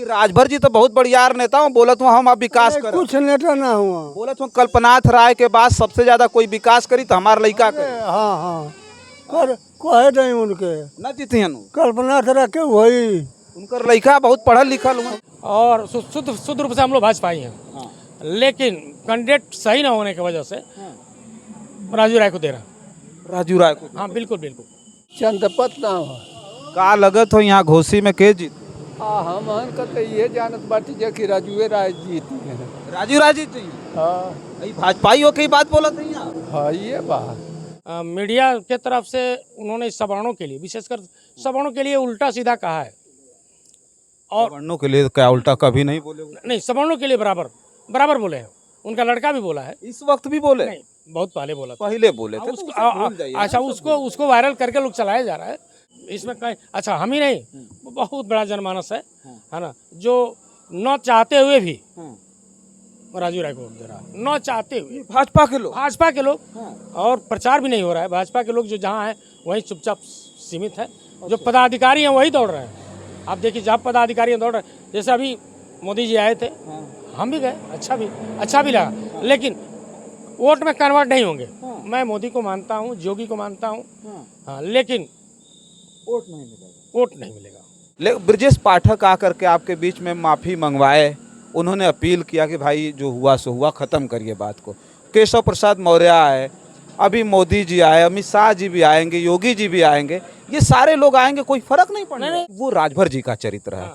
भाई राजभर जी तो बहुत बढ़िया नेता हूँ, बोलत हूँ हम अब विकास कर। कुछ नेता ना हुआ। बोलत हूँ कल्पनाथ राय के बाद सबसे ज्यादा कोई विकास करी तो हमारा लड़का करे। हाँ हाँ कर कहे नहीं उनके न जीतियन कल्पना तरह के वही उनकर लड़का बहुत पढ़ल लिखल हुआ। और शुद्ध रूप से हम लोग भाजपाई हैं। हाँ। लेकिन कैंडिडेट सही ना होने की वजह से राजू राय को दे रहा। राजू राय को। हाँ बिल्कुल बिल्कुल। चंदपत ना हो का लगत हो यहाँ घोसी में के जीत? हम कहते ये जानत बाटी जे कि राजुए राय जीती है। राजू राय जीती। हाँ भाजपाई हो के बात बोलत है यहाँ। हाँ ये बात मीडिया के तरफ से उन्होंने सवर्णों के लिए, विशेषकर सवर्णों के लिए उल्टा सीधा कहा है। और वर्णों के लिए क्या उल्टा कभी नहीं बोले? नहीं, सवर्णों के लिए बराबर बोले हैं। उनका लड़का भी बोला है। इस वक्त भी बोले? नहीं, बहुत पहले बोला था। पहले बोले थे। तो अच्छा, उसको वायरल करके लोग चलाया जा रहा है। इसमें कहीं अच्छा हम ही नहीं, बहुत बड़ा जनमानस है ना, जो न चाहते हुए भी राजू राय को वोट दे रहा है। न चाहते हुए भाजपा के लोग और प्रचार भी नहीं हो रहा है। भाजपा के लोग जो जहाँ हैं वहीं चुपचाप सीमित है। जो पदाधिकारी हैं वही दौड़ रहे हैं। आप देखिए जहाँ पदाधिकारी दौड़ रहे हैं, जैसे अभी मोदी जी आए थे, हम भी गए, अच्छा भी लगा, लेकिन वोट में कन्वर्ट नहीं होंगे। मैं मोदी को मानता हूँ, योगी को मानता हूँ, हाँ, लेकिन वोट नहीं मिलेगा। ब्रजेश पाठक आकर के आपके बीच में माफ़ी मंगवाए, उन्होंने अपील किया कि भाई जो हुआ सो हुआ, ख़त्म करिए बात को। केशव प्रसाद मौर्य आए, अभी मोदी जी आए, अमित शाह जी भी आएंगे, योगी जी भी आएंगे, ये सारे लोग आएंगे, कोई फर्क नहीं पड़ेगा। वो राजभर जी का चरित्र है,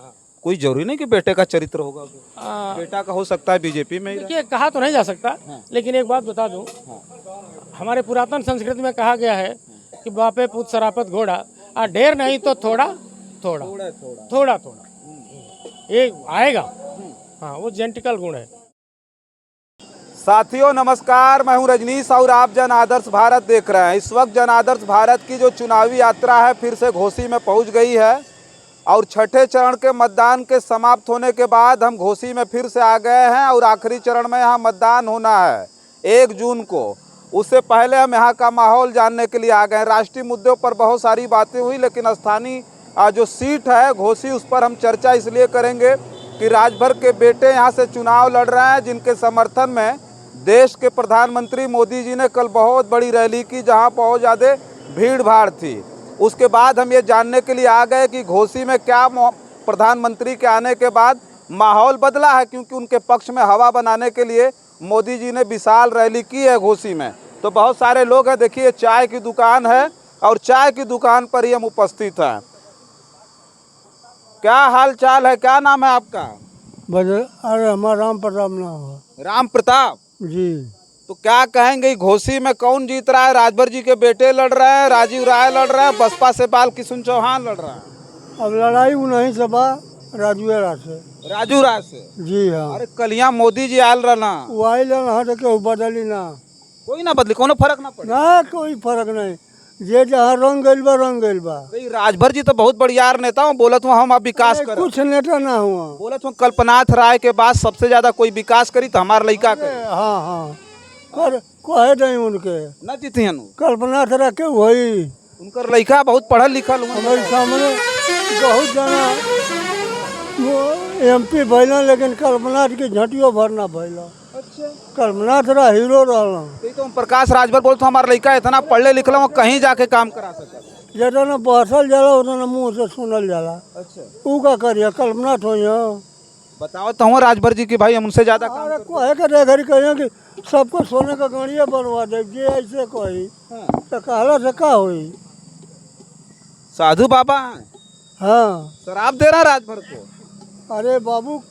कोई जरूरी नहीं कि बेटे का चरित्र होगा। बेटा का हो सकता है बीजेपी में। देखिए कहा तो नहीं जा सकता, लेकिन एक बात बता दूं, हमारे पुरातन संस्कृति में कहा गया है कि बापे पूत सरापत घोड़ा, ढेर नहीं तो थोड़ा थोड़ा ये आएगा। हाँ, वो जेनेटिकल गुण है। साथियों नमस्कार, मैं हूं रजनीश और आप जन आदर्श भारत देख रहे हैं। इस वक्त जन आदर्श भारत की जो चुनावी यात्रा है फिर से घोसी में पहुंच गई है और छठे चरण के मतदान के समाप्त होने के बाद हम घोसी में फिर से आ गए हैं और आखिरी चरण में यहाँ मतदान होना है 1 जून को। उससे पहले हम यहाँ का माहौल जानने के लिए आ गए हैं। राष्ट्रीय मुद्दों पर बहुत सारी बातें हुई, लेकिन स्थानीय जो सीट है घोसी, उस पर हम चर्चा इसलिए करेंगे कि राजभर के बेटे यहाँ से चुनाव लड़ रहे हैं, जिनके समर्थन में देश के प्रधानमंत्री मोदी जी ने कल बहुत बड़ी रैली की, जहाँ बहुत ज़्यादा भीड़ भाड़ थी। उसके बाद हम ये जानने के लिए आ गए कि घोसी में क्या प्रधानमंत्री के आने के बाद माहौल बदला है, क्योंकि उनके पक्ष में हवा बनाने के लिए मोदी जी ने विशाल रैली की है घोसी में। तो बहुत सारे लोग हैं, देखिए चाय की दुकान है और चाय की दुकान पर ही हम उपस्थित हैं। क्या हाल चाल है, क्या नाम है आपका? अरे हमारा राम प्रताप ना हो। राम प्रताप जी। तो क्या कहेंगे, घोसी में कौन जीत रहा है? राजभर जी के बेटे लड़ रहे हैं, राजीव राय लड़ रहे हैं, बसपा से बाल किशुन चौहान लड़ रहा है। अब लड़ाई उन्हीं से बा, राजू राय से। राजू राय से? जी हाँ। अरे कलिया मोदी जी आयल रहना, वो आयल तो केहू बदली ना, कोई ना बदली, कोनो फर्क ना पड़े ना, कोई फर्क नहीं। जे जहाँ रंग गइल बा। राजभर जी तो बहुत बढ़िया नेता हूँ, बोलत हूँ हम अब विकास कर। कुछ नेता ना हुआ। बोलत हूँ कल्पनाथ राय के बाद सबसे ज्यादा कोई विकास करी तो हमारा लड़का करे। हाँ हाँ कर कहे नहीं उनके न जीतियन कल्पना तरह के वही उनकर लड़का बहुत पढ़ल लिखल हुआ। हमारे सामने बहुत जना MP भैला, लेकिन कल्पनाथ की झटियो भरना भैला। अच्छा, कल्पनाथ रहा हीरो रहा। तो प्रकाश राजभर बोलते हमारा लड़का इतना पढ़ले लिखल वो कहीं जाके काम करा सकता, जितना बहसल जाला उतना मुँह से सुनल जाला। अच्छा, ऊ का करिए कल्पनाथ हो। बताओ तो हूँ राजभर जी की भाई हम उनसे ज्यादा काम अरे कहे के घड़ी कहिए कि सबको सोने का गड़िया बनवा दे, जे ऐसे कही तो कहला से का हुई। साधु बाबा हैं, हाँ शराब दे रहा राजभर को। अरे बाबू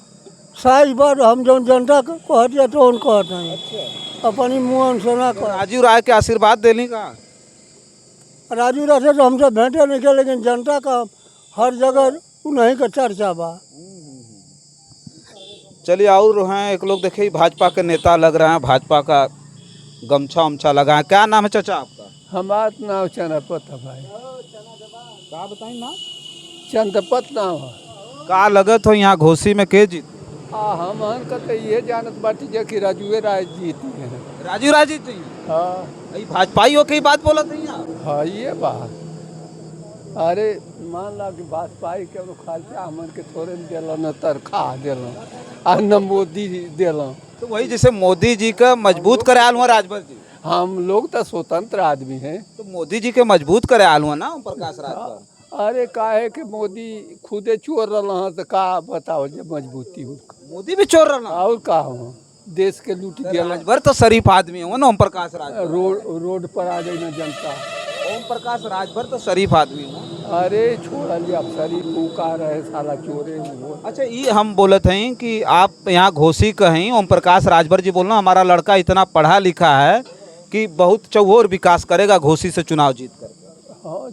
साइज बार हम जो जनता को कहती तो उनको कहते हैं। अपनी मुँह से ना कह। राजीव राय के आशीर्वाद देने का। राजू राय से तो हमसे भेंटे नहीं किया, लेकिन जनता का हर जगह उन्हीं का चर्चा बा। चलिए और हैं एक लोग, देखिए भाजपा के नेता लग रहे हैं, भाजपा का गमछा उमछा लगा है। क्या नाम है चाचा आपका? हमारा नाम चंदपत है भाई। क्या बताई ना? चंदपत नाम है। का लगत हो यहाँ घोसी में के जीत? हम कहते ये जानत बाटी जे कि राजुए राय जीती है। राजू राय जीती। हाँ भाजपाई हो के बात बोलत है यहाँ। हाँ ये बात अरे मान ला कि भाजपाई के खर्चा हमन के थोड़े दिल न तरखा दिल आ न मोदी दिल। तो वही जैसे मोदी जी का मजबूत करे आल हुआ राजभर जी, हम लोग तो स्वतंत्र आदमी हैं। तो मोदी जी के मजबूत करे आल हुआ ना ओम प्रकाश राजभर। अरे काहे कि मोदी खुदे चोर रहा तो का बताओ जे मजबूती उनका। मोदी भी चोर रहा और का हो देश के लूट दिया। राजभर तो शरीफ आदमी है ना ओम प्रकाश राजभर। रोड पर आ जाए ना जनता। ओम प्रकाश राजभर तो शरीफ आदमी है। अरे छोड़ा लिया अफसरी फूका रहे साला चोरे वो। अच्छा ये हम बोलत हैं कि आप यहाँ घोसी कहीं ओम प्रकाश राजभर जी बोलना हमारा लड़का इतना पढ़ा लिखा है कि बहुत चौहोर विकास करेगा घोसी से चुनाव जीत कर। हाँ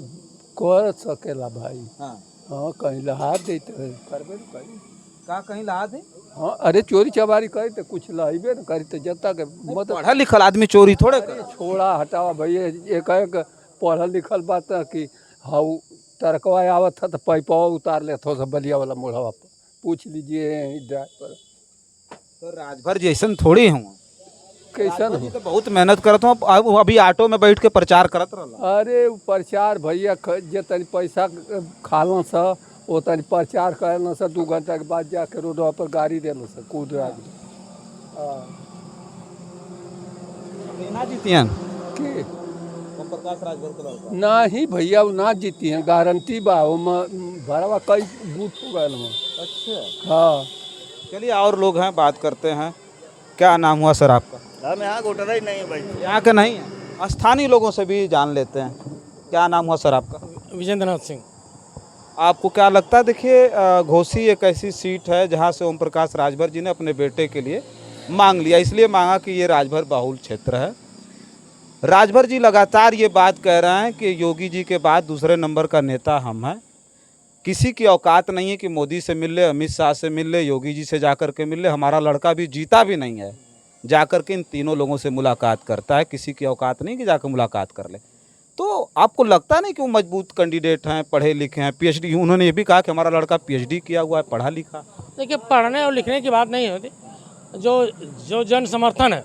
कर सकेला भाई। हाँ हाँ कहीं लहा देते करबे न करी। का कहीं ला दे। हाँ अरे चोरी चबारी करी तो कुछ लहेबे न करी तो जनता के मदद। पढ़ा लिखल आदमी चोरी थोड़े करे। छोड़ा हटावा भैया एक पढ़ल लिखल बात कि हाँ तरकवा आवत था तो पैपवा उतार ले थोड़ा सा बलिया वाला मोढ़वा पर पूछ लीजिए ड्राइवर। तो राजभर जैसन थोड़ी हूँ कैसन हो। तो बहुत मेहनत करता हूँ। अभी ऑटो में बैठ के प्रचार करत रहा। अरे उ प्रचार भैया जे तनी पैसा खालन सा वो तनी प्रचार करन सा 2 घंटा के बाद जाके रोडवा पर गाड़ी देलन सा कूद आदमी। ना जीतियन के ओम प्रकाश राजभर के लड़का। नहीं भैया वो ना जीती हैं गारंटी बा भरवा कई बूथ हो गए। अच्छा हाँ चलिए और लोग हैं बात करते हैं। क्या नाम हुआ सर आपका? हम यहाँ घोटरा ही नहीं है भाई। यहाँ के नहीं है, स्थानीय लोगों से भी जान लेते हैं। क्या नाम हुआ सर आपका? विजेंद्र नाथ सिंह। आपको क्या लगता है? देखिए घोसी एक ऐसी सीट है जहाँ से ओम प्रकाश राजभर जी ने अपने बेटे के लिए मांग लिया, इसलिए मांगा कि ये राजभर बाहुल क्षेत्र है। राजभर जी लगातार ये बात कह रहे हैं कि योगी जी के बाद दूसरे नंबर का नेता हम हैं। किसी की औकात नहीं है कि मोदी से मिल ले, अमित शाह से मिल ले, योगी जी से जाकर के मिल ले। हमारा लड़का भी जीता भी नहीं है, जाकर के इन तीनों लोगों से मुलाकात करता है। किसी की औकात नहीं कि जाकर मुलाकात कर ले। तो आपको लगता नहीं कि वो मजबूत कैंडिडेट हैं, पढ़े लिखे हैं, पीएचडी? उन्होंने ये भी कहा कि हमारा लड़का पीएचडी किया हुआ है, पढ़ा लिखा। देखिए पढ़ने और लिखने की बात नहीं होती। जो जन समर्थन है,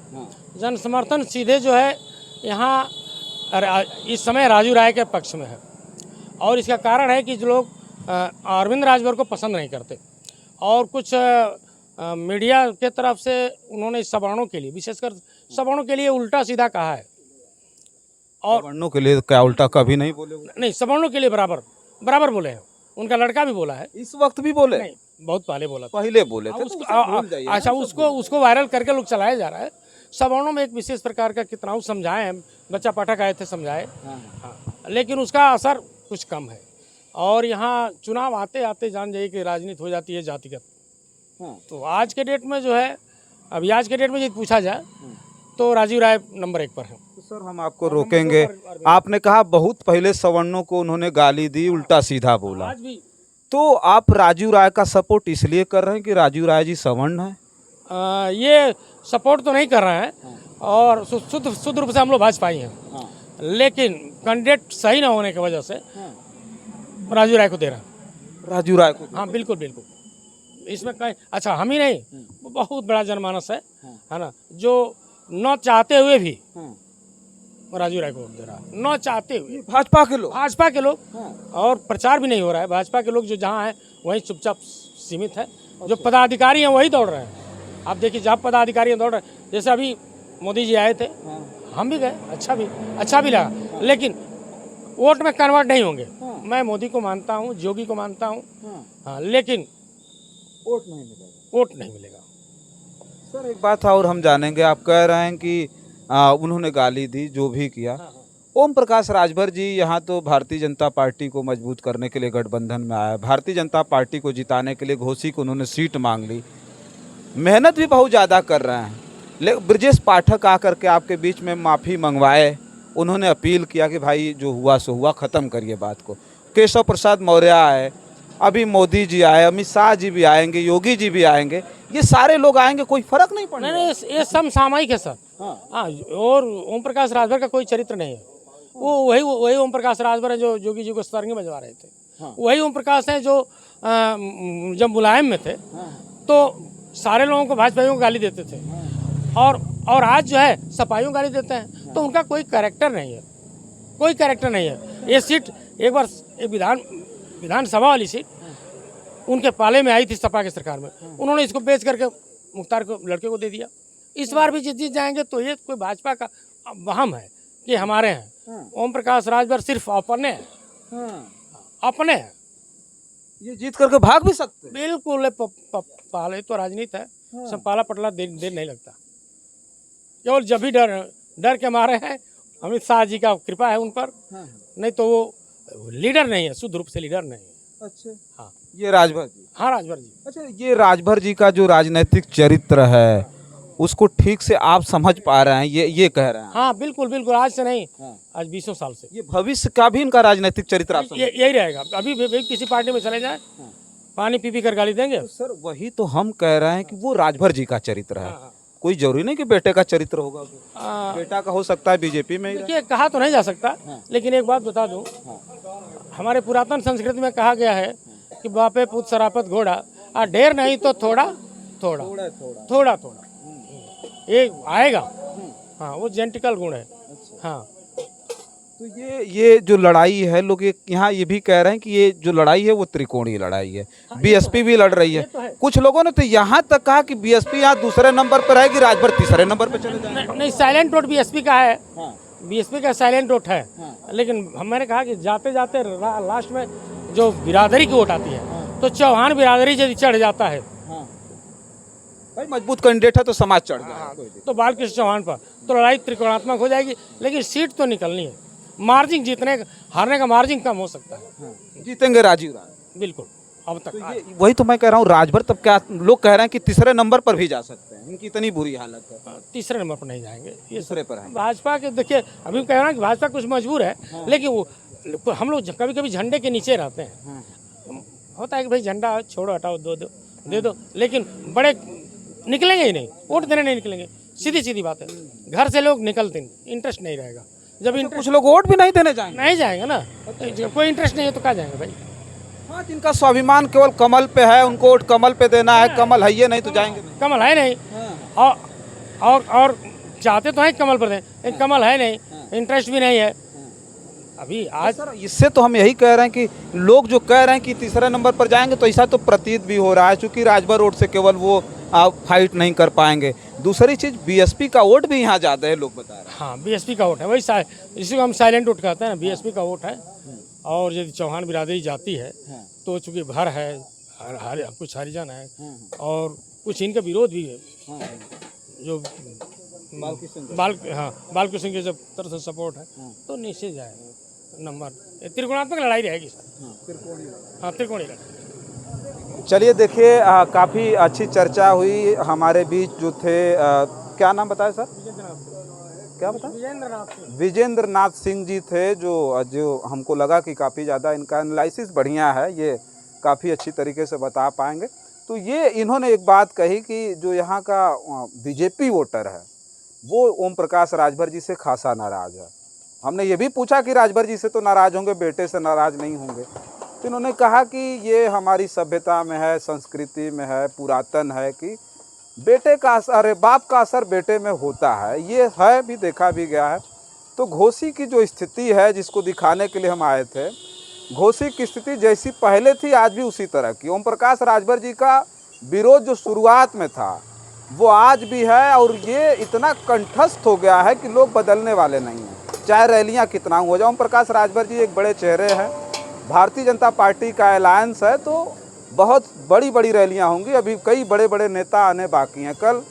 जन समर्थन सीधे जो है यहाँ इस समय राजू राय के पक्ष में है। और इसका कारण है कि जो लोग अरविंद राजभर को पसंद नहीं करते और कुछ मीडिया के तरफ से उन्होंने सवर्णों के लिए, विशेषकर सवर्णों के लिए उल्टा सीधा कहा है। और सवर्णों के लिए क्या उल्टा कभी नहीं बोले? नहीं, सवर्णों के लिए बराबर बोले हैं। उनका लड़का भी बोला है। इस वक्त भी बोले? नहीं, बहुत पहले बोला था। पहले बोले थे। अच्छा उसको वायरल करके लोग चलाया जा रहा है। सवर्णों में एक विशेष प्रकार का कितना समझाए हैं, बच्चा पाठक आए थे समझाए। हाँ, लेकिन उसका असर कुछ कम है। और यहाँ चुनाव आते आते जान जाइए कि राजनीति हो जाती है जातिगत। तो आज के डेट में जो है, अभी आज के डेट में यदि पूछा जाए तो राजू राय नंबर 1 पर है। तो सर हम आपको रोकेंगे। आपने कहा बहुत पहले सवर्णों को उन्होंने गाली दी, उल्टा सीधा बोला। आज भी तो आप राजू राय का सपोर्ट इसलिए कर रहे हैं कि राजू राय जी सवर्ण है? ये सपोर्ट तो नहीं कर रहे हैं और शुद्ध रूप से हम लोग भाजपाई हैं। लेकिन कैंडिडेट सही ना होने की वजह से राजू राय को दे रहा है। राजू राय को? हाँ बिल्कुल बिल्कुल। इसमें कहीं अच्छा हम ही नहीं, बहुत बड़ा जनमानस है ना, जो न चाहते हुए भी राजू राय को वोट दे रहा है। न चाहते हुए भाजपा के लोग और प्रचार भी नहीं हो रहा है। भाजपा के लोग जो जहाँ हैं वहीं चुपचाप सीमित है। जो पदाधिकारी हैं वही दौड़ रहे हैं। आप देखिए जहाँ पदाधिकारी दौड़ रहे हैं, जैसे अभी मोदी जी आए थे, हम भी गए, अच्छा भी लगा, लेकिन वोट में कन्वर्ट नहीं होंगे। मैं मोदी को मानता हूँ, योगी को मानता हूँ, हाँ, लेकिन वोट नहीं मिलेगा। सर एक बात और हम जानेंगे। आप कह रहे हैं कि उन्होंने गाली दी, जो भी किया। ओम प्रकाश राजभर जी यहाँ तो भारतीय जनता पार्टी को मजबूत करने के लिए गठबंधन में आया। भारतीय जनता पार्टी को जिताने के लिए घोसी को उन्होंने सीट मांग ली, मेहनत भी बहुत ज़्यादा कर रहे हैं। लेकिन ब्रजेश पाठक आकर के आपके बीच में माफ़ी मंगवाए, उन्होंने अपील किया कि भाई जो हुआ सो हुआ, ख़त्म करिए बात को। केशव प्रसाद मौर्य आए, अभी मोदी जी आए, अमित शाह जी भी आएंगे, योगी जी भी आएंगे, ये सारे लोग आएंगे, कोई फर्क नहीं पड़ेगा। नहीं, ये समसामयिक है सर। हाँ, और ओम प्रकाश राजभर का कोई चरित्र नहीं है। वो वही ओम प्रकाश राजभर है जो योगी जी को सरंगी बजवा रहे थे। वही ओम प्रकाश हैं जो जब मुलायम में थे तो सारे लोगों को, भाजपाइयों को गाली देते थे, और आज जो है सपाइयों को गाली देते हैं। तो उनका कोई कैरेक्टर नहीं है, कोई कैरेक्टर नहीं है। ये सीट एक बार एक विधानसभा वाली सीट उनके पाले में आई थी सपा की सरकार में, उन्होंने इसको बेच करके मुख्तार को लड़के को दे दिया। इस बार भी जीत जाएंगे तो ये कोई भाजपा का वहम है कि हमारे हैं। ओम प्रकाश राजभर सिर्फ अपने हैं, अपने हैं। ये जीत करके भाग भी सकते हैं। बिल्कुल पाले तो राजनीति है, सब पाला पटला देर नहीं लगता। केवल जब भी डर के मारे हैं, अमित शाह जी का कृपा है उन पर, नहीं तो वो लीडर नहीं है, शुद्ध रूप से लीडर नहीं है। अच्छा, हाँ ये राजभर जी। हाँ राजभर जी। अच्छा, ये राजभर जी का जो राजनीतिक चरित्र है उसको ठीक से आप समझ पा रहे हैं, ये कह रहे हैं। हाँ बिल्कुल बिल्कुल, आज से नहीं, आज 20 साल से। ये भविष्य का भी इनका राजनीतिक चरित्र आप समझ। यही रहेगा। अभी भी किसी पार्टी में चले जाए, पानी पी कर गाली देंगे। सर वही तो हम कह रहे हैं कि वो राजभर जी का चरित्र है। कोई जरूरी नहीं कि बेटे का चरित्र होगा, बेटा का हो सकता है बीजेपी में ही। देखिए, कहा तो नहीं जा सकता, लेकिन एक बात बता दूं, हमारे पुरातन संस्कृति में कहा गया है कि बापे पुत सरापत घोड़ा, ढेर नहीं तो थोड़ा थोड़ा थोड़ा थोड़ा ये आएगा। हाँ, वो जेनेटिकल गुण है। हाँ, तो ये जो लड़ाई है, लोग यहाँ ये भी कह रहे हैं कि ये जो लड़ाई है वो त्रिकोणीय लड़ाई है। बीएसपी भी लड़ रही है। कुछ लोगों ने तो यहाँ तक कहा कि बीएसपी यहाँ दूसरे नंबर पर रहेगी, राजभर तीसरे नंबर पर चले जाएंगे। नहीं, साइलेंट वोट बीएसपी का है। बीएसपी का साइलेंट वोट है। लेकिन मैंने कहा कि जाते जाते लास्ट में जो बिरादरी की वोट आती है, तो चौहान बिरादरी यदि चढ़ जाता है, भाई मजबूत कैंडिडेट है तो समाज चढ़ जाएगा, तो बालकृष्ण चौहान पर तो लड़ाई त्रिकोणात्मक हो जाएगी। लेकिन सीट तो निकलनी है, मार्जिन हारने का मार्जिन कम हो सकता है। जीतेंगे राजीव राय बिल्कुल। अब तक तो वही तो मैं कह रहा हूँ, राजभर तब क्या लोग कह रहे हैं कि तीसरे नंबर पर भी जा सकते हैं, इनकी इतनी बुरी हालत है। तीसरे नंबर पर नहीं जाएंगे, ये तीसरे पर है। भाजपा के। देखिए, अभी कह रहा हूँ कि भाजपा कुछ मजबूर है, लेकिन वो हम लोग कभी कभी झंडे के नीचे रहते हैं। होता है कि भाई झंडा छोड़ो, हटाओ, दे दो, लेकिन बड़े निकलेंगे ही नहीं, वोट देने नहीं निकलेंगे। सीधी बात है, घर से लोग निकलते नहीं, इंटरेस्ट नहीं रहेगा। जब कुछ लोग वोट भी नहीं देने जाएंगे, नहीं जाएंगे ना, कोई इंटरेस्ट नहीं है तो कहाँ जाएंगे भाई। हाँ, जिनका स्वाभिमान केवल कमल पे है, उनको वोट कमल पे देना है। कमल है ये नहीं तो जाएंगे नहीं। कमल है नहीं, और चाहते तो हैं कमल पर दें, लेकिन कमल है नहीं, इंटरेस्ट भी नहीं है अभी। आज सर इससे तो हम यही कह रहे हैं कि लोग जो कह रहे हैं कि तीसरे नंबर पर जाएंगे, तो ऐसा तो प्रतीत भी हो रहा है, क्योंकि राजभर वोट से केवल वो फाइट नहीं कर पाएंगे। दूसरी चीज़, बीएसपी का वोट भी यहाँ ज़्यादा है, लोग बता रहे हैं। हाँ, बीएसपी का वोट है, वही जिसको हम साइलेंट वोट कहते हैं ना, बीएसपी का वोट है। और यदि चौहान बिरादरी जाती है तो चूँकि भर है, कुछ हरिजन है, और कुछ इनका विरोध भी है, जो बालकृष्ण के जब तरफ से सपोर्ट है, तो निश्चित जाएगा नंबर। त्रिकोणात्मक लड़ाई रहेगी सर। हाँ, त्रिकोणीय लड़ाई। चलिए देखिए, काफ़ी अच्छी चर्चा हुई हमारे बीच। जो थे क्या नाम बताया सर, क्या बताया? विजेंद्र नाथ सिंह जी थे, जो हमको लगा कि काफ़ी ज़्यादा इनका एनालिसिस बढ़िया है, ये काफ़ी अच्छी तरीके से बता पाएंगे। तो ये इन्होंने एक बात कही कि जो यहाँ का बीजेपी वोटर है वो ओम प्रकाश राजभर जी से खासा नाराज़ है। हमने ये भी पूछा कि राजभर जी से तो नाराज़ होंगे, बेटे से नाराज़ नहीं होंगे। तो इन्होंने कहा कि ये हमारी सभ्यता में है, संस्कृति में है, पुरातन है कि बेटे का असर, बाप का असर बेटे में होता है। ये है भी, देखा भी गया है। तो घोसी की जो स्थिति है, जिसको दिखाने के लिए हम आए थे, घोसी की स्थिति जैसी पहले थी आज भी उसी तरह की। ओम प्रकाश राजभर जी का विरोध जो शुरुआत में था वो आज भी है, और ये इतना कंठस्थ हो गया है कि लोग बदलने वाले नहीं हैं, चाहे रैलियां कितना हो जाए। ओम प्रकाश राजभर जी एक बड़े चेहरे हैं, भारतीय जनता पार्टी का अलायंस है, तो बहुत बड़ी बड़ी रैलियां होंगी। अभी कई बड़े बड़े नेता आने बाकी हैं। कल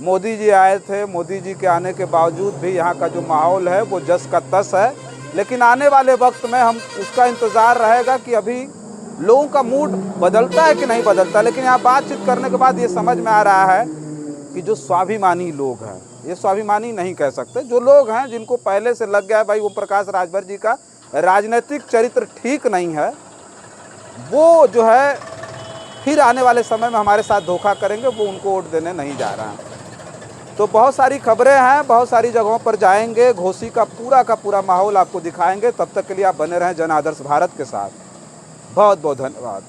मोदी जी आए थे, मोदी जी के आने के बावजूद भी यहाँ का जो माहौल है वो जस का तस है। लेकिन आने वाले वक्त में हम उसका इंतज़ार रहेगा कि अभी लोगों का मूड बदलता है कि नहीं बदलता। लेकिन यहाँ बातचीत करने के बाद ये समझ में आ रहा है कि जो स्वाभिमानी लोग हैं, ये स्वाभिमानी नहीं कह सकते, जो लोग हैं जिनको पहले से लग गया है भाई ओम प्रकाश राजभर जी का राजनीतिक चरित्र ठीक नहीं है, वो जो है फिर आने वाले समय में हमारे साथ धोखा करेंगे, वो उनको वोट देने नहीं जा रहा है। तो बहुत सारी खबरें हैं, बहुत सारी जगहों पर जाएंगे, घोसी का पूरा माहौल आपको दिखाएंगे। तब तक के लिए आप बने रहें जन आदर्श भारत के साथ। बहुत बहुत धन्यवाद।